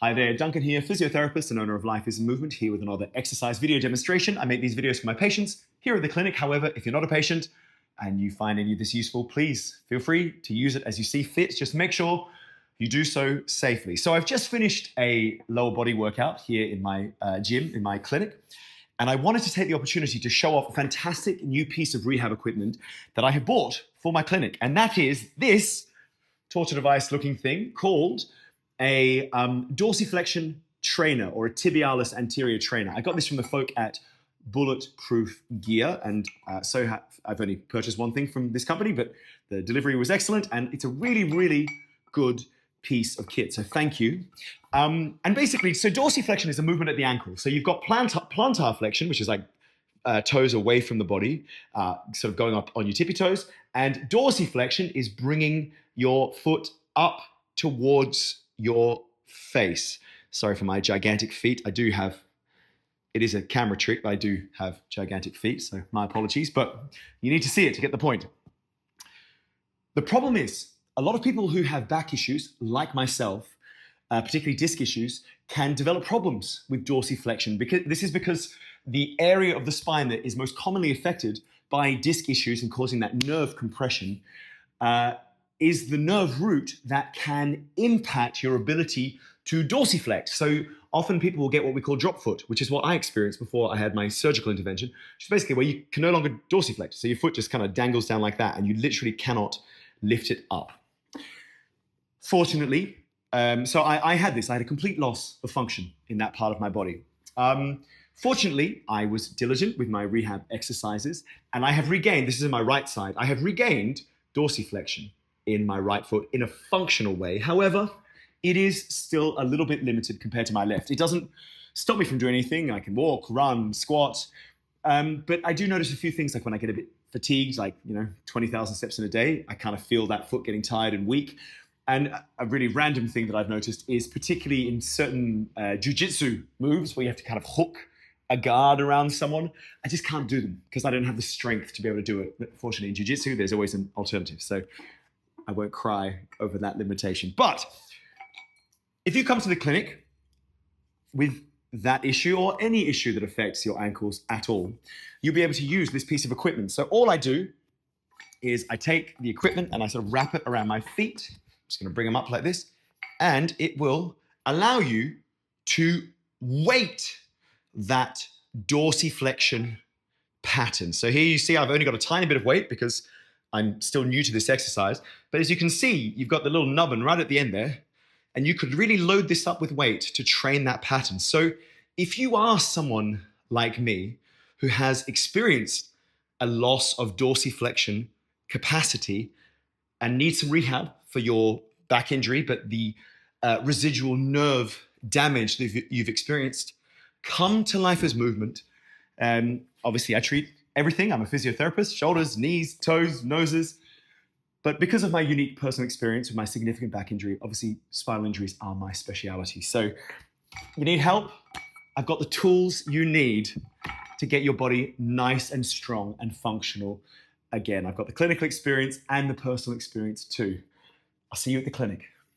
Hi there, Duncan here, physiotherapist and owner of Life is Movement, here with another exercise video demonstration. I make these videos for my patients here at the clinic. However, if you're not a patient and you find any of this useful, please feel free to use it as you see fit. Just make sure you do so safely. So I've just finished a lower body workout here in my gym, in my clinic, and I wanted to take the opportunity to show off a fantastic new piece of rehab equipment that I have bought for my clinic, and that is this torture device looking thing called a dorsiflexion trainer, or a tibialis anterior trainer. I got this from the folk at Bulletproof Gear, and I've only purchased one thing from this company, but the delivery was excellent, and it's a really, really good piece of kit, so thank you. And basically, so dorsiflexion is a movement at the ankle. So you've got plantar flexion, which is like toes away from the body, sort of going up on your tippy toes, and dorsiflexion is bringing your foot up towards your face. Sorry for my gigantic feet. It is a camera trick, but I do have gigantic feet, so my apologies, but you need to see it to get the point. The problem is, a lot of people who have back issues, like myself, particularly disc issues, can develop problems with dorsiflexion. Because the area of the spine that is most commonly affected by disc issues and causing that nerve compression is the nerve root that can impact your ability to dorsiflex. So often people will get what we call drop foot, which is what I experienced before I had my surgical intervention, which is basically where you can no longer dorsiflex. So your foot just kind of dangles down like that and you literally cannot lift it up. Fortunately, so I had a complete loss of function in that part of my body. Fortunately, I was diligent with my rehab exercises, and I have regained, this is in my right side, I have regained dorsiflexion in my right foot in a functional way. However, it is still a little bit limited compared to my left. It doesn't stop me from doing anything. I can walk, run, squat, but I do notice a few things, like when I get a bit fatigued, like 20,000 steps in a day, I kind of feel that foot getting tired and weak. And a really random thing that I've noticed is, particularly in certain jiu-jitsu moves where you have to kind of hook a guard around someone, I just can't do them because I don't have the strength to be able to do it. But fortunately, in jiu-jitsu, there's always an alternative. So I won't cry over that limitation. But if you come to the clinic with that issue or any issue that affects your ankles at all, you'll be able to use this piece of equipment. So all I do is I take the equipment and I sort of wrap it around my feet. I'm just going to bring them up like this, and it will allow you to weight that dorsiflexion pattern. So here you see I've only got a tiny bit of weight because I'm still new to this exercise, but as you can see, you've got the little nubbin right at the end there, and you could really load this up with weight to train that pattern. So if you are someone like me who has experienced a loss of dorsiflexion capacity and needs some rehab for your back injury, but the residual nerve damage that you've experienced, come to Life is Movement. Obviously, I treat everything. I'm a physiotherapist, shoulders, knees, toes, noses. But because of my unique personal experience with my significant back injury, obviously spinal injuries are my speciality. So you need help? I've got the tools you need to get your body nice and strong and functional again. I've got the clinical experience and the personal experience too. I'll see you at the clinic.